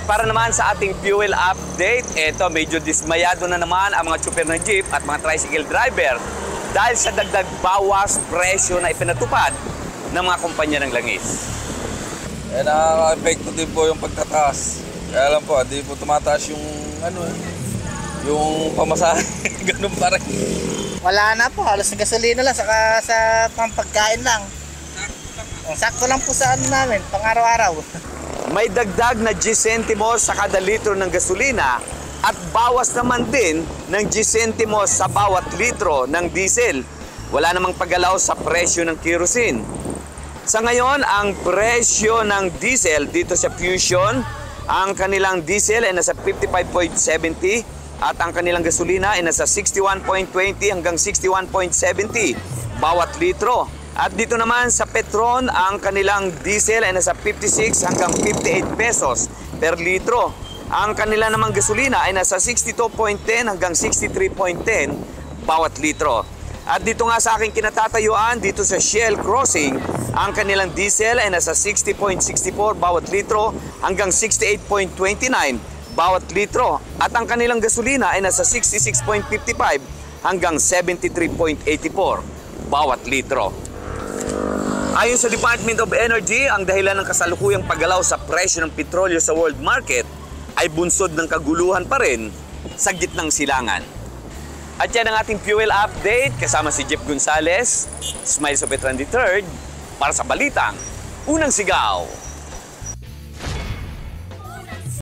para naman sa ating fuel update, eto medyo dismayado na naman ang mga tsuper ng jeep at mga tricycle driver dahil sa dagdag bawas presyo na ipinatupad ng mga kumpanya ng langis. Nakaka-epekto din po yung pagtataas. Kaya lang po, hindi po tumataas yung yung pamasahe. Ganun pa rin. Wala na po, halos sa gasolina lang, saka sa pampagkain lang. Sakto lang po sa ano namin, pang araw-araw. May dagdag na 10 sentimos sa kada litro ng gasolina at bawas naman din ng 10 sentimos sa bawat litro ng diesel. Wala namang paggalaw sa presyo ng kerosene. Sa ngayon, ang presyo ng diesel dito sa Fusion, ang kanilang diesel ay nasa 55.70 at ang kanilang gasolina ay nasa 61.20 hanggang 61.70 bawat litro. At dito naman sa Petron, ang kanilang diesel ay nasa 56 hanggang 58 pesos per litro. Ang kanila namang gasolina ay nasa 62.10 hanggang 63.10 bawat litro. At dito nga sa aking kinatatayuan, dito sa Shell Crossing, ang kanilang diesel ay nasa 60.64 bawat litro hanggang 68.29 bawat litro. At ang kanilang gasolina ay nasa 66.55 hanggang 73.84 bawat litro. Ayon sa Department of Energy, ang dahilan ng kasalukuyang paggalaw sa presyo ng petrolyo sa world market ay bunsod ng kaguluhan pa rin sa gitnang silangan. At yan ang ating fuel update kasama si Jeff Gonzalez, Smiles of Petron III, para sa Balitang Unang Sigaw.